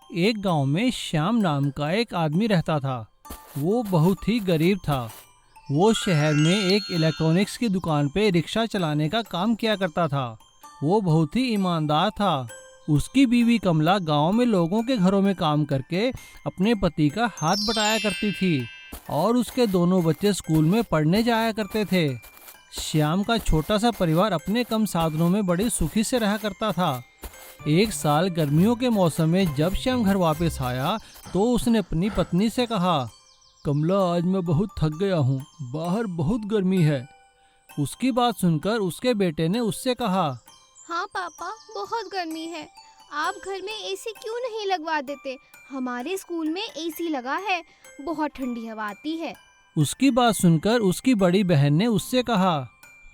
एक गांव में श्याम नाम का एक आदमी रहता था। वो बहुत ही गरीब था। वो शहर में एक इलेक्ट्रॉनिक्स की दुकान पे रिक्शा चलाने का काम किया करता था। वो बहुत ही ईमानदार था। उसकी बीवी कमला गांव में लोगों के घरों में काम करके अपने पति का हाथ बटाया करती थी और उसके दोनों बच्चे स्कूल में पढ़ने जाया करते थे। श्याम का छोटा सा परिवार अपने कम साधनों में बड़ी सुखी से रहा करता था। एक साल गर्मियों के मौसम में जब श्याम घर वापस आया तो उसने अपनी पत्नी से कहा, कमला आज मैं बहुत थक गया हूँ, बाहर बहुत गर्मी है। उसकी बात सुनकर उसके बेटे ने उससे कहा, हाँ पापा, बहुत गर्मी है। आप घर में एसी क्यों नहीं लगवा देते? हमारे स्कूल में एसी लगा है, बहुत ठंडी हवा आती है। उसकी बात सुनकर उसकी बड़ी बहन ने उससे कहा,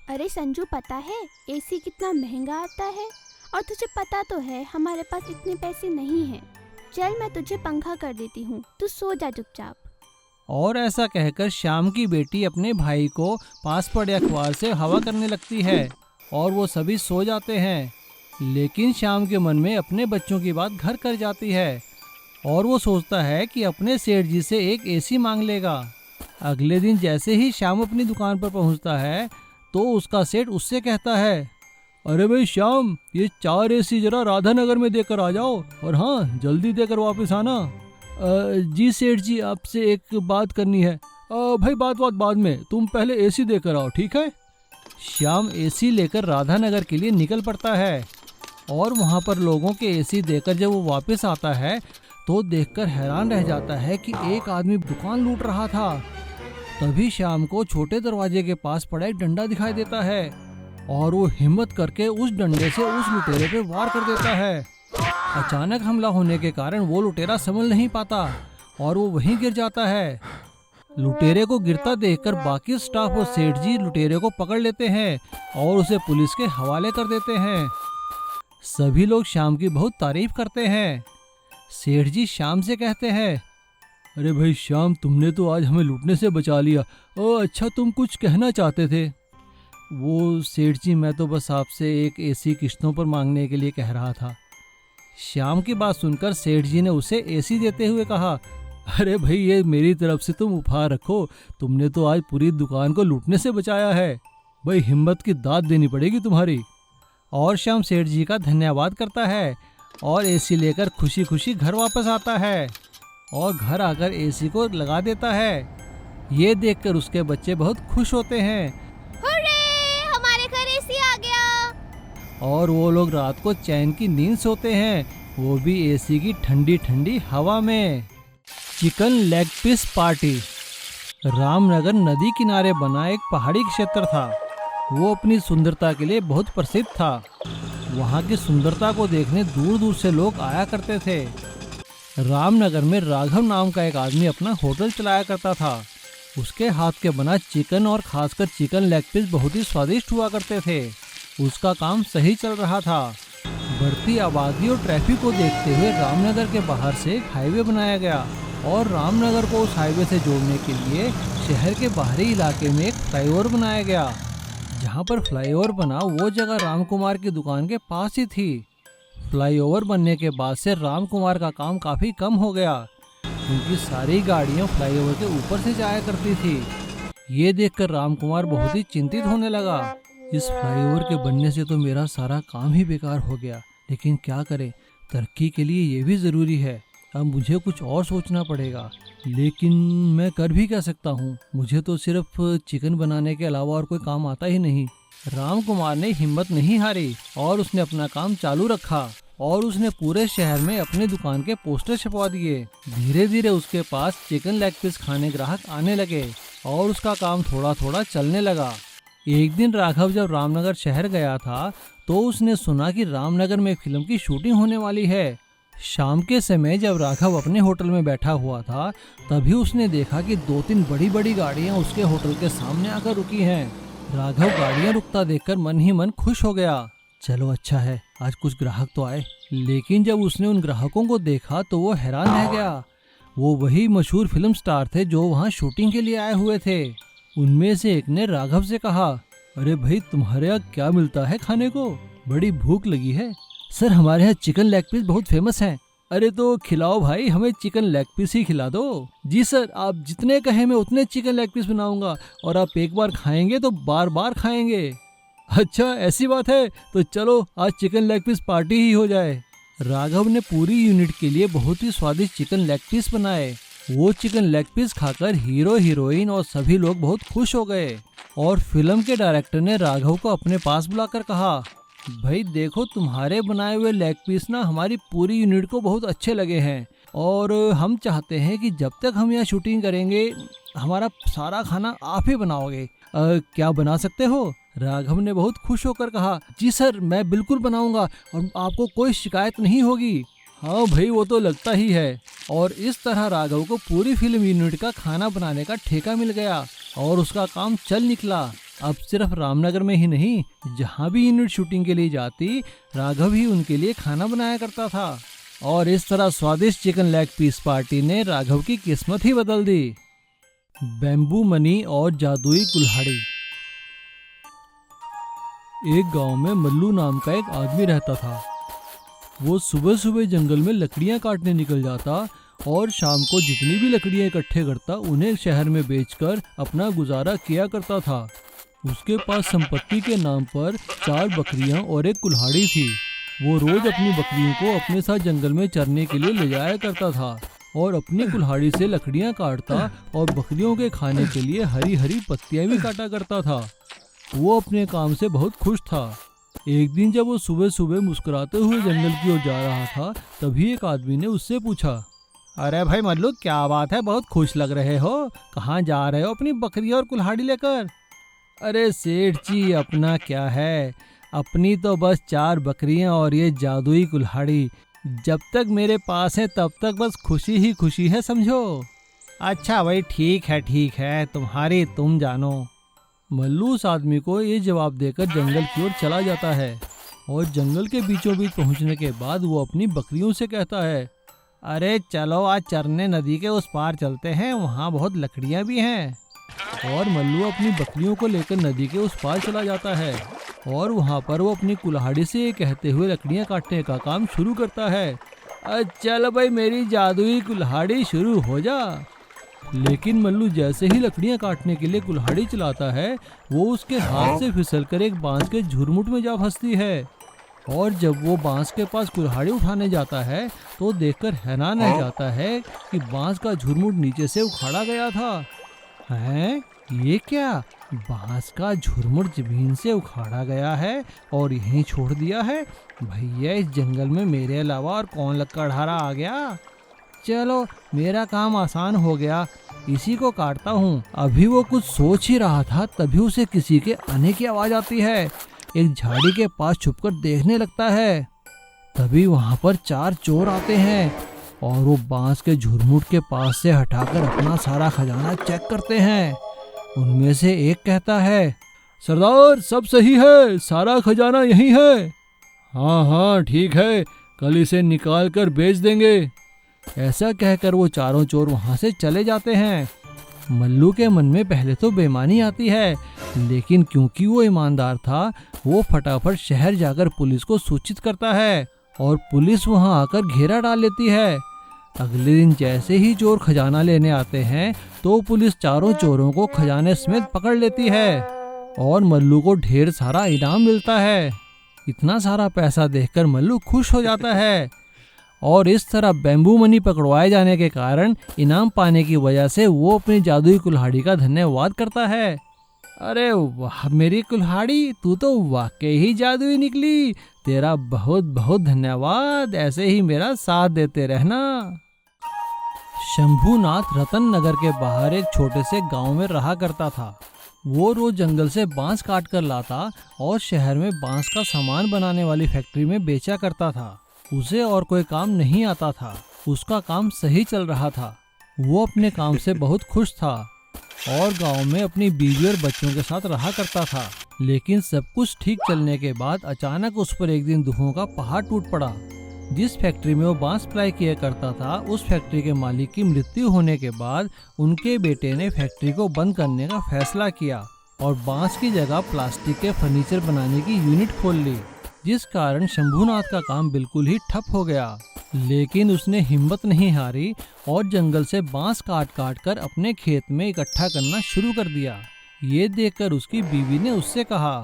अरे संजू, पता है एसी कितना महंगा आता है? और तुझे पता तो है हमारे पास इतने पैसे नहीं हैं। चल मैं तुझे पंखा कर देती हूँ, तू सो जा चुपचाप। और ऐसा कहकर श्याम की बेटी अपने भाई को पास पड़े अखबार से हवा करने लगती है और वो सभी सो जाते हैं। लेकिन श्याम के मन में अपने बच्चों की बात घर कर जाती है और वो सोचता है कि अपने सेठ जी से एक एसी मांग लेगा। अगले दिन जैसे ही श्याम अपनी दुकान पर पहुंचता है तो उसका सेठ उससे कहता है, अरे भाई श्याम, ये 4 एसी जरा राधानगर में देकर आ जाओ और हाँ, जल्दी देकर वापस आना। जी सेठ जी, आपसे एक बात करनी है। भाई बात बाद में, तुम पहले एसी देकर आओ, ठीक है? श्याम एसी लेकर राधानगर के लिए निकल पड़ता है और वहाँ पर लोगों के एसी देकर जब वो वापस आता है तो देखकर हैरान रह जाता है कि एक आदमी दुकान लूट रहा था। तभी श्याम को छोटे दरवाजे के पास पड़ा एक डंडा दिखाई देता है और वो हिम्मत करके उस डंडे से उस लुटेरे पे वार कर देता है। अचानक हमला होने के कारण वो लुटेरा संभल नहीं पाता और वो वहीं गिर जाता है। लुटेरे को गिरता देखकर बाकी स्टाफ और सेठ जी लुटेरे को पकड़ लेते हैं और उसे पुलिस के हवाले कर देते हैं। सभी लोग श्याम की बहुत तारीफ करते हैं। सेठ जी श्याम से कहते हैं, अरे भाई श्याम, तुमने तो आज हमें लूटने से बचा लिया। अच्छा, तुम कुछ कहना चाहते थे? वो सेठ जी, मैं तो बस आपसे एक एसी किश्तों पर मांगने के लिए कह रहा था। श्याम की बात सुनकर सेठ जी ने उसे एसी देते हुए कहा, अरे भाई, ये मेरी तरफ से तुम उपहार रखो, तुमने तो आज पूरी दुकान को लूटने से बचाया है। भाई, हिम्मत की दाद देनी पड़ेगी तुम्हारी। और श्याम सेठ जी का धन्यवाद करता है और एसी लेकर खुशी खुशी घर वापस आता है और घर आकर एसी को लगा देता है। ये देखकर उसके बच्चे बहुत खुश होते हैं। हुर्रे, हमारे घर एसी आ गया। और वो लोग रात को चैन की नींद सोते हैं, वो भी एसी की ठंडी ठंडी हवा में। Chicken leg piece party. Ramnagar नदी किनारे बना एक पहाड़ी क्षेत्र था। वो अपनी सुंदरता के लिए बहुत प्रसिद्ध था। वहाँ की सुंदरता को देखने दूर दूर से लोग आया करते थे। रामनगर में राघव नाम का एक आदमी अपना होटल चलाया करता था। उसके हाथ के बना चिकन और खासकर चिकन लेग पीस बहुत ही स्वादिष्ट हुआ करते थे। उसका काम सही चल रहा था। बढ़ती आबादी और ट्रैफिक को देखते हुए रामनगर के बाहर से एक हाईवे बनाया गया और रामनगर को उस हाईवे से जोड़ने के लिए शहर के बाहरी इलाके में एक फ्लाईओवर बनाया गया। जहाँ पर फ्लाईओवर बना वो जगह राम कुमार की दुकान के पास ही थी। फ्लाईओवर बनने के बाद से राम कुमार का काम काफ़ी कम हो गया क्योंकि सारी गाड़ियाँ फ्लाईओवर के ऊपर से जाया करती थी। ये देखकर राम कुमार बहुत ही चिंतित होने लगा। इस फ्लाईओवर के बनने से तो मेरा सारा काम ही बेकार हो गया, लेकिन क्या करें, तरक्की के लिए ये भी ज़रूरी है। अब मुझे कुछ और सोचना पड़ेगा, लेकिन मैं कर भी क्या सकता हूँ? मुझे तो सिर्फ चिकन बनाने के अलावा और कोई काम आता ही नहीं। राम कुमार ने हिम्मत नहीं हारी और उसने अपना काम चालू रखा और उसने पूरे शहर में अपनी दुकान के पोस्टर छपवा दिए। धीरे धीरे उसके पास चिकन लेग पीस खाने ग्राहक आने लगे और उसका काम थोड़ा थोड़ा चलने लगा। एक दिन राघव जब रामनगर शहर गया था तो उसने सुना कि रामनगर में एक फिल्म की शूटिंग होने वाली है। शाम के समय जब राघव अपने होटल में बैठा हुआ था तभी उसने देखा कि 2-3 बड़ी बड़ी गाड़ियां उसके होटल के सामने आकर रुकी हैं। राघव गाड़ियां रुकता देखकर मन ही मन खुश हो गया। चलो अच्छा है, आज कुछ ग्राहक तो आए। लेकिन जब उसने उन ग्राहकों को देखा तो वो हैरान रह गया। वो वही मशहूर फिल्म स्टार थे जो वहाँ शूटिंग के लिए आए हुए थे। उनमें से एक ने राघव से कहा, अरे भाई, तुम्हारे यहाँ क्या मिलता है खाने को? बड़ी भूख लगी है। सर, हमारे यहाँ चिकन लेग पीस बहुत फेमस है। अरे तो खिलाओ भाई, हमें चिकन लेग पीस ही खिला दो। जी सर, आप जितने कहें मैं उतने चिकन लेग पीस बनाऊंगा, और आप एक बार खाएंगे तो बार बार खाएंगे। अच्छा ऐसी बात है, तो चलो आज चिकन लेग पीस पार्टी ही हो जाए। राघव ने पूरी यूनिट के लिए बहुत ही स्वादिष्ट चिकन लेग पीस बनाए। वो चिकन लेग पीस खाकर हीरो हीरोइन और सभी लोग बहुत खुश हो गए। और फिल्म के डायरेक्टर ने राघव को अपने पास बुलाकर कहा, भाई देखो तुम्हारे बनाए हुए लेग पीस ना हमारी पूरी यूनिट को बहुत अच्छे लगे हैं, और हम चाहते हैं कि जब तक हम यहाँ शूटिंग करेंगे हमारा सारा खाना आप ही बनाओगे। क्या बना सकते हो? राघव ने बहुत खुश होकर कहा, जी सर मैं बिल्कुल बनाऊंगा और आपको कोई शिकायत नहीं होगी। हाँ भाई वो तो लगता ही है। और इस तरह राघव को पूरी फिल्म यूनिट का खाना बनाने का ठेका मिल गया और उसका काम चल निकला। अब सिर्फ रामनगर में ही नहीं, जहाँ भी यूनिट शूटिंग के लिए जाती राघव ही उनके लिए खाना बनाया करता था। और इस तरह स्वादिष्ट चिकन लेग पीस पार्टी ने राघव की किस्मत ही बदल दी। बैम्बू मनी और जादुई कुल्हाड़ी। एक गांव में मल्लू नाम का एक आदमी रहता था। वो सुबह सुबह जंगल में लकड़ियां काटने निकल जाता और शाम को जितनी भी लकड़ियां इकट्ठे करता उन्हें शहर में बेचकर अपना गुजारा किया करता था। उसके पास संपत्ति के नाम पर 4 बकरियां और एक कुल्हाड़ी थी। वो रोज अपनी बकरियों को अपने साथ जंगल में चरने के लिए ले जाया करता था और अपनी कुल्हाड़ी से लकड़ियां काटता और बकरियों के खाने के लिए हरी हरी पत्तियां भी काटा करता था। वो अपने काम से बहुत खुश था। एक दिन जब वो सुबह सुबह मुस्कुराते हुए जंगल की ओर जा रहा था, तभी एक आदमी ने उससे पूछा, अरे भाई मल्लू क्या बात है, बहुत खुश लग रहे हो, कहाँ जा रहे हो अपनी बकरी और कुल्हाड़ी लेकर? अरे सेठ जी अपना क्या है, अपनी तो बस 4 बकरियां और ये जादुई कुल्हाड़ी, जब तक मेरे पास है तब तक बस खुशी ही खुशी है समझो। अच्छा भाई ठीक है तुम्हारी तुम जानो। मल्लू उस आदमी को ये जवाब देकर जंगल की ओर चला जाता है और जंगल के बीचों बीच पहुंचने के बाद वो अपनी बकरियों से कहता है, अरे चलो आज चरने नदी के उस पार चलते हैं, वहाँ बहुत लकड़ियाँ भी हैं। और मल्लू अपनी बकरियों को लेकर नदी के उस पार चला जाता है और वहाँ पर वो अपनी कुल्हाड़ी से कहते हुए लकड़ियाँ काटने का काम शुरू करता है। चल भाई मेरी जादुई कुल्हाड़ी शुरू हो जा। लेकिन मल्लू जैसे ही लकड़ियां काटने के लिए कुल्हाड़ी चलाता है, वो उसके हाथ से फिसलकर एक बांस के झुरमुट में जा फंसती है। और जब वो बांस के पास कुल्हाड़ी उठाने जाता है तो देखकर हैरान रह जाता है कि बांस का झुरमुट नीचे से उखाड़ा गया था। हैं? ये क्या? बांस का झुरमुट जमीन से उखाड़ा गया है और यहीं छोड़ दिया है? भैया इस जंगल में मेरे अलावा और कौन लकड़हारा आ गया? चलो मेरा काम आसान हो गया, इसी को काटता हूँ। अभी वो कुछ सोच ही रहा था तभी उसे किसी के आने की आवाज आती है। एक झाड़ी के पास छुपकर देखने लगता है। तभी वहाँ पर 4 चोर आते हैं और वो बांस के झुरमुट के पास से हटाकर अपना सारा खजाना चेक करते हैं। उनमें से एक कहता है, सरदार सब सही है, सारा खजाना यही है। हाँ ठीक है, कल इसे निकाल कर बेच देंगे। ऐसा कहकर वो चारों चोर वहां से चले जाते हैं। मल्लू के मन में पहले तो बेईमानी आती है, लेकिन क्योंकि वो ईमानदार था वो फटाफट शहर जाकर पुलिस को सूचित करता है और पुलिस वहां आकर घेरा डाल लेती है। अगले दिन जैसे ही चोर खजाना लेने आते हैं तो पुलिस चारों चोरों को खजाने समेत पकड़ लेती है और मल्लू को ढेर सारा इनाम मिलता है। इतना सारा पैसा देखकर मल्लू खुश हो जाता है और इस तरह बैम्बू मनी पकड़वाए जाने के कारण इनाम पाने की वजह से वो अपनी जादुई कुल्हाड़ी का धन्यवाद करता है। अरे वाह मेरी कुल्हाड़ी, तू तो वाकई ही जादुई निकली, तेरा बहुत बहुत धन्यवाद, ऐसे ही मेरा साथ देते रहना। शंभूनाथ रतन नगर के बाहर एक छोटे से गांव में रहा करता था। वो रोज जंगल से बांस काट कर लाता और शहर में बांस का सामान बनाने वाली फैक्ट्री में बेचा करता था। उसे और कोई काम नहीं आता था, उसका काम सही चल रहा था। वो अपने काम से बहुत खुश था और गांव में अपनी बीवी और बच्चों के साथ रहा करता था। लेकिन सब कुछ ठीक चलने के बाद अचानक उस पर एक दिन दुखों का पहाड़ टूट पड़ा। जिस फैक्ट्री में वो बांस सप्लाई किया करता था, उस फैक्ट्री के मालिक की मृत्यु होने के बाद उनके बेटे ने फैक्ट्री को बंद करने का फैसला किया और बांस की जगह प्लास्टिक के फर्नीचर बनाने की यूनिट खोल ली, जिस कारण शंभूनाथ का काम बिल्कुल ही ठप हो गया लेकिन उसने हिम्मत नहीं हारी और जंगल से बांस काट काट कर अपने खेत में इकट्ठा करना शुरू कर दिया। ये देखकर उसकी बीवी ने उससे कहा,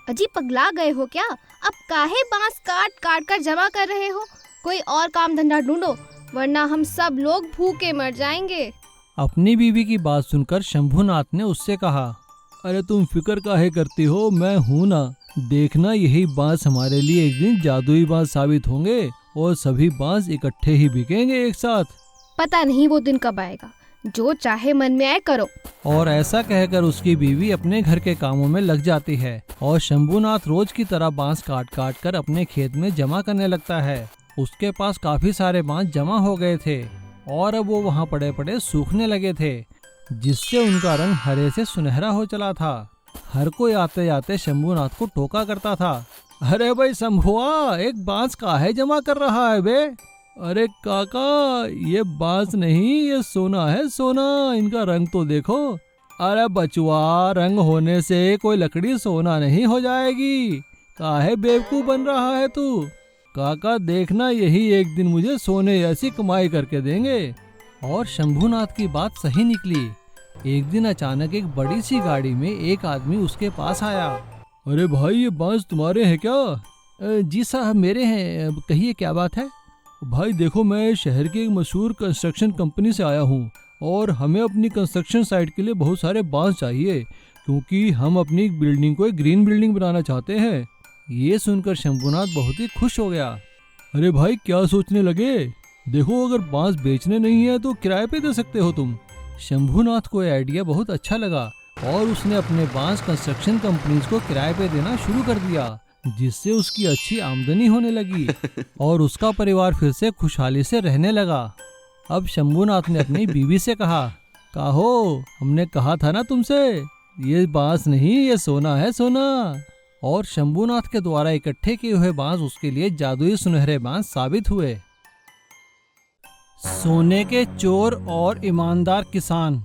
अजी पगला गए हो क्या? अब काहे बांस काट काट कर जमा कर रहे हो? कोई और काम धंधा ढूंढो, वरना हम सब लोग भूखे मर जाएंगे। अपनी बीवी की बात सुनकर शंभूनाथ ने उससे कहा, अरे तुम फिक्र काहे करती हो, मैं हूँ ना। देखना यही बांस हमारे लिए एक दिन जादुई बांस साबित होंगे और सभी बांस इकट्ठे ही बिकेंगे एक साथ। पता नहीं वो दिन कब आएगा, जो चाहे मन में आए करो। और ऐसा कहकर उसकी बीवी अपने घर के कामों में लग जाती है और शंभूनाथ रोज की तरह बांस काट काट कर अपने खेत में जमा करने लगता है। उसके पास काफी सारे बांस जमा हो गए थे और अब वो वहाँ पड़े पड़े सूखने लगे थे, जिससे उनका रंग हरे से सुनहरा हो चला था। हर कोई आते आते शंभूनाथ को टोका करता था, अरे भाई शंभुआ, एक बांस काहे जमा कर रहा है बे? अरे काका, ये बांस नहीं, ये सोना है, सोना। इनका रंग तो देखो। अरे बचुआ, रंग होने से कोई लकड़ी सोना नहीं हो जाएगी। काहे बेवकूफ बन रहा है तू? काका देखना, यही एक दिन मुझे सोने ऐसी कमाई करके देंगे। और शंभूनाथ की बात सही निकली। एक दिन अचानक एक बड़ी सी गाड़ी में एक आदमी उसके पास आया। अरे भाई, ये बांस तुम्हारे हैं क्या? जी साहब, मेरे हैं। कहिए क्या बात है? भाई देखो, मैं शहर की एक मशहूर कंस्ट्रक्शन कंपनी से आया हूँ और हमें अपनी कंस्ट्रक्शन साइट के लिए बहुत सारे बांस चाहिए, क्योंकि हम अपनी बिल्डिंग को एक ग्रीन बिल्डिंग बनाना चाहते हैं। ये सुनकर शंभूनाथ बहुत ही खुश हो गया। अरे भाई, क्या सोचने लगे? देखो, अगर बांस बेचने नहीं है तो किराए पे दे सकते हो तुम। शंभूनाथ को यह आइडिया बहुत अच्छा लगा और उसने अपने बांस कंस्ट्रक्शन कंपनीज को किराए पे देना शुरू कर दिया, जिससे उसकी अच्छी आमदनी होने लगी और उसका परिवार फिर से खुशहाली से रहने लगा। अब शंभूनाथ ने अपनी बीवी से कहा, काहो, हमने कहा था ना तुमसे, ये बांस नहीं, ये सोना है, सोना। और शंभूनाथ के द्वारा इकट्ठे किए हुए बांस उसके लिए जादुई सुनहरे बांस साबित हुए। सोने के चोर और ईमानदार किसान।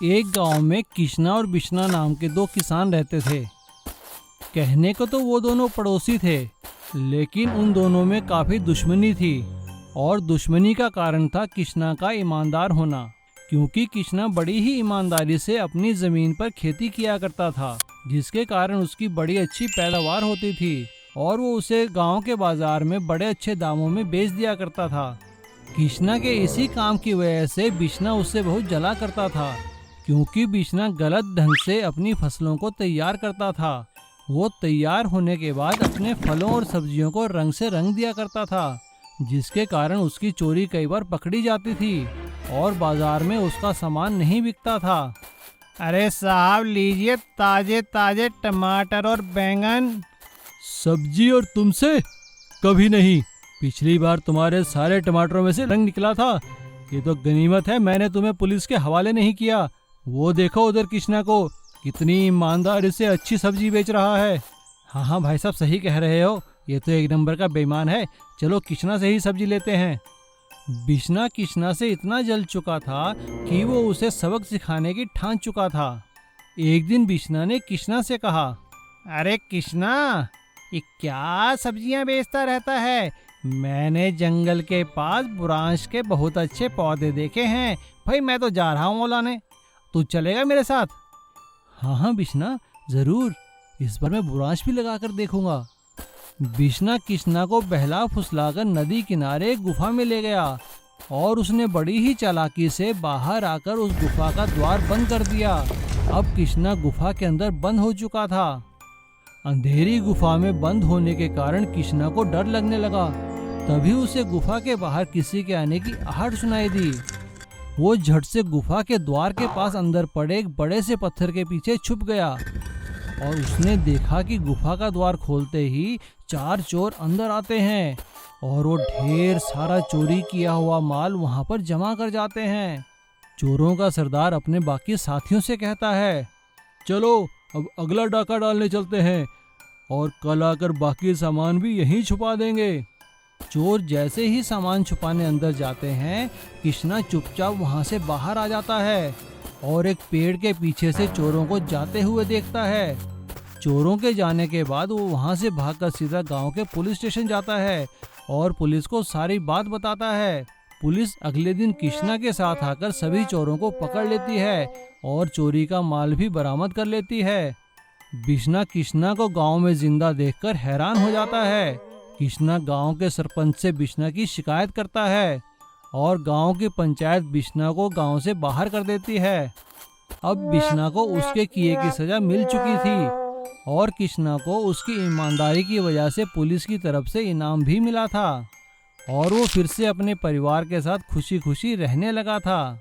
एक गांव में किशना और बिशना नाम के दो किसान रहते थे। कहने को तो वो दोनों पड़ोसी थे, लेकिन उन दोनों में काफी दुश्मनी थी और दुश्मनी का कारण था किशना का ईमानदार होना, क्योंकि किशना बड़ी ही ईमानदारी से अपनी जमीन पर खेती किया करता था, जिसके कारण उसकी बड़ी अच्छी पैदावार होती थी और वो उसे गांव के बाजार में बड़े अच्छे दामों में बेच दिया करता था। किशना के इसी काम की वजह से बिशना उससे बहुत जला करता था, क्योंकि बिशना गलत ढंग से अपनी फसलों को तैयार करता था। वो तैयार होने के बाद अपने फलों और सब्जियों को रंग से रंग दिया करता था, जिसके कारण उसकी चोरी कई बार पकड़ी जाती थी और बाजार में उसका सामान नहीं बिकता था। अरे साहब, लीजिए ताजे ताजे टमाटर और बैंगन। सब्जी और तुमसे कभी नहीं। पिछली बार तुम्हारे सारे टमाटरों में से रंग निकला था। ये तो गनीमत है मैंने तुम्हें पुलिस के हवाले नहीं किया। वो देखो उधर किशना को, कितनी ईमानदारी से अच्छी सब्जी बेच रहा है। हाँ हाँ भाई साहब, सही कह रहे हो, ये तो एक नंबर का बेईमान है। चलो किशना से ही सब्जी लेते हैं। बिशना किशना से इतना जल चुका था कि वो उसे सबक सिखाने की ठान चुका था। एक दिन बिशना ने किशना से कहा, अरे किशना, ये क्या सब्जियां बेचता रहता है? मैंने जंगल के पास बुरांश के बहुत अच्छे पौधे देखे हैं। भाई मैं तो जा रहा हूँ मौलाने, तू चलेगा मेरे साथ? हाँ हाँ बिशना, जरूर, इस बार मैं बुरांश भी लगा कर देखूंगा। बिशना किशना को बहला फुसलाकर नदी किनारे एक गुफा में ले गया और उसने बड़ी ही चालाकी से बाहर आकर उस गुफा का द्वार बंद कर दिया। अब किशना गुफा के अंदर बंद हो चुका था। अंधेरी गुफा में बंद होने के कारण किशना को डर लगने लगा। तभी उसे गुफा के बाहर किसी के आने की आहट सुनाई दी। वो झट से गुफा के द्वार के पास अंदर पड़े एक बड़े से पत्थर के पीछे छुप गया और उसने देखा कि गुफा का द्वार खोलते ही 4 चोर अंदर आते हैं और वो ढेर सारा चोरी किया हुआ माल वहां पर जमा कर जाते हैं। चोरों का सरदार अपने बाकी साथियों से कहता है, चलो अब अगला डाका डालने चलते हैं और कल आकर बाकी सामान भी यहीं छुपा देंगे। चोर जैसे ही सामान छुपाने अंदर जाते हैं, किशना चुपचाप वहां से बाहर आ जाता है और एक पेड़ के पीछे से चोरों को जाते हुए देखता है। चोरों के जाने के बाद वो वहां से भागकर सीधा गांव के पुलिस स्टेशन जाता है और पुलिस को सारी बात बताता है। पुलिस अगले दिन कृष्णा के साथ आकर सभी चोरों को पकड़ लेती है और चोरी का माल भी बरामद कर लेती है। बिश्ना कृष्णा को गांव में जिंदा देखकर हैरान हो जाता है। कृष्णा गांव के सरपंच से बिश्ना की शिकायत करता है और गांव की पंचायत बिश्ना को गांव से बाहर कर देती है। अब बिश्ना को उसके किए की सजा मिल चुकी थी और कृष्णा को उसकी ईमानदारी की वजह से पुलिस की तरफ से इनाम भी मिला था और वो फिर से अपने परिवार के साथ खुशी खुशी रहने लगा था।